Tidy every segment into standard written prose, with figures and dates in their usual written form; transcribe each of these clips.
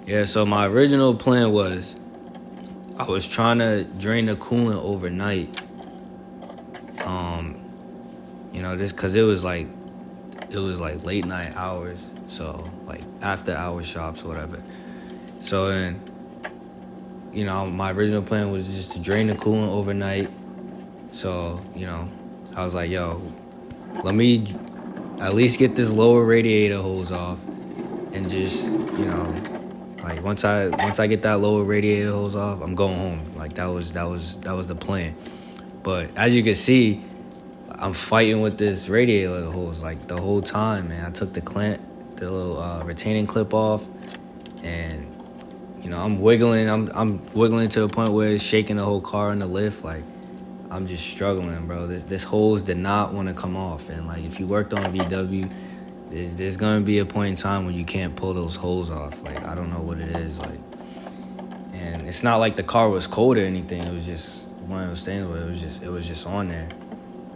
Yeah, so my original plan was I was trying to drain the coolant overnight. Just because it was like late night hours, so like after hour shops or whatever. So then, my original plan was just to drain the coolant overnight. So, I was like, yo, let me at least get this lower radiator hose off and just, like once I get that lower radiator hose off, I'm going home. Like that was the plan. But as you can see, I'm fighting with this radiator hose like the whole time, man. I took the little retaining clip off, and I'm wiggling. I'm wiggling to a point where it's shaking the whole car in the lift. Like I'm just struggling, bro. This hose did not want to come off, and like if you worked on VW, there's gonna be a point in time when you can't pull those holes off. Like I don't know what it is, like, and it's not like the car was cold or anything. It was just one of those things where it was just on there.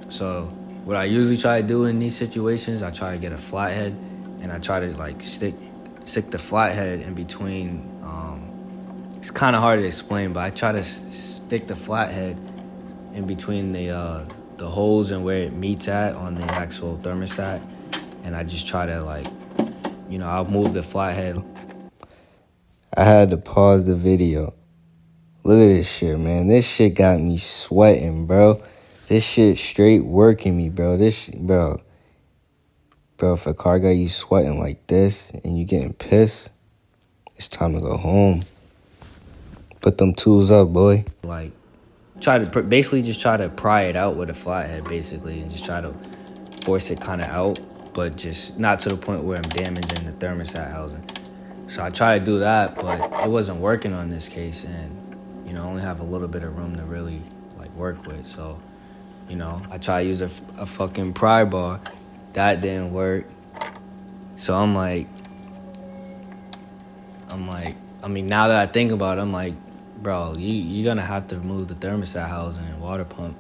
So what I usually try to do in these situations, I try to get a flathead, and I try to like stick the flathead in between. It's kind of hard to explain, but I try to stick the flathead in between the holes and where it meets at on the actual thermostat, and I just try to like, I'll move the flathead. I had to pause the video. Look at this shit, man. This shit got me sweating, bro. This shit straight working me, bro. Bro, if a car got you sweating like this and you getting pissed, it's time to go home. Put them tools up, boy. Like, try to pry it out with a flathead, basically, and just try to force it kind of out, but just not to the point where I'm damaging the thermostat housing. So I tried to do that, but it wasn't working on this case, and I only have a little bit of room to really like work with. So I tried to use a fucking pry bar. That didn't work. So I'm like, I mean, now that I think about it, I'm like, bro, you're gonna have to remove the thermostat housing and water pump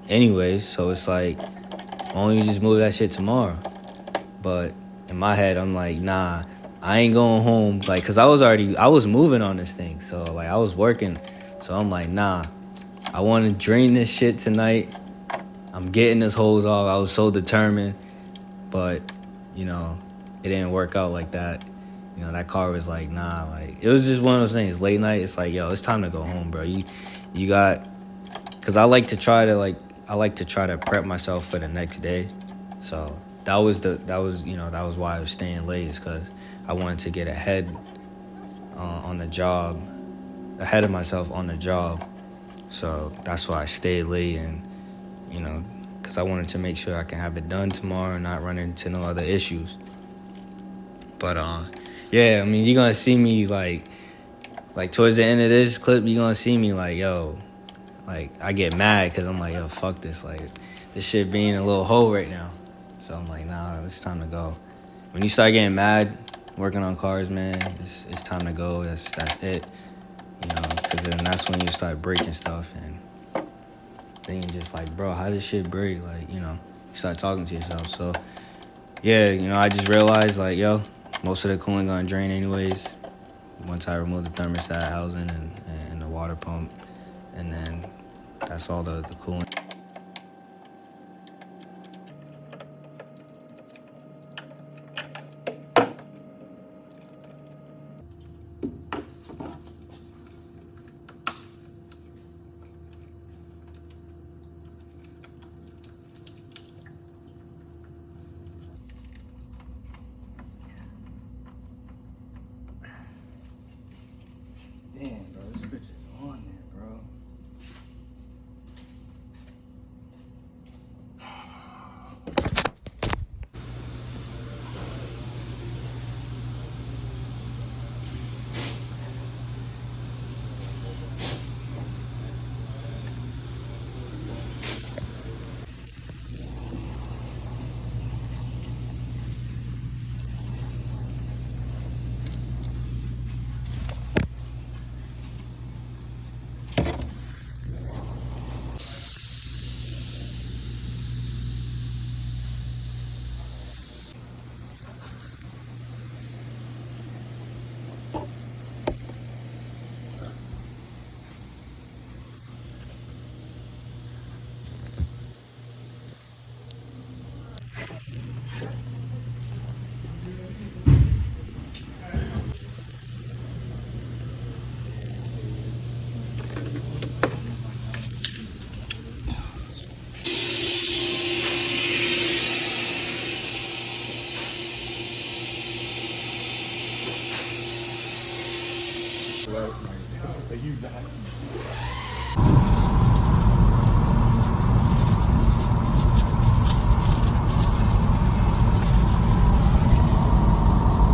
anyways. So it's like, why don't you just move that shit tomorrow? But in my head, I'm like, nah, I ain't going home. Like, cause I was moving on this thing. So like I was working. So I'm like, nah, I want to drain this shit tonight. I'm getting this hose off. I was so determined, but it didn't work out like that. That car was like, nah, like it was just one of those things. Late night, it's like, yo, it's time to go home, bro. You got, cause I like to try to prep myself for the next day. So that was why I was staying late, is cause I wanted to get ahead on the job, ahead of myself on the job. So that's why I stayed late, and because I wanted to make sure I can have it done tomorrow and not run into no other issues. But yeah, I mean, you're gonna see me like towards the end of this clip, you're gonna see me like, yo, like I get mad because I'm like, yo, fuck this, like this shit being a little hoe right now. So I'm like, nah, it's time to go. When you start getting mad working on cars, man, it's time to go. That's it. Because then that's when you start breaking stuff, and then you're just like, bro, how does shit break? Like, you start talking to yourself. So yeah, I just realized like, yo, most of the coolant gonna drain anyways once I remove the thermostat housing and the water pump, and then that's all the coolant. Damn, bro, this bitch is on there, bro. last night. So you not.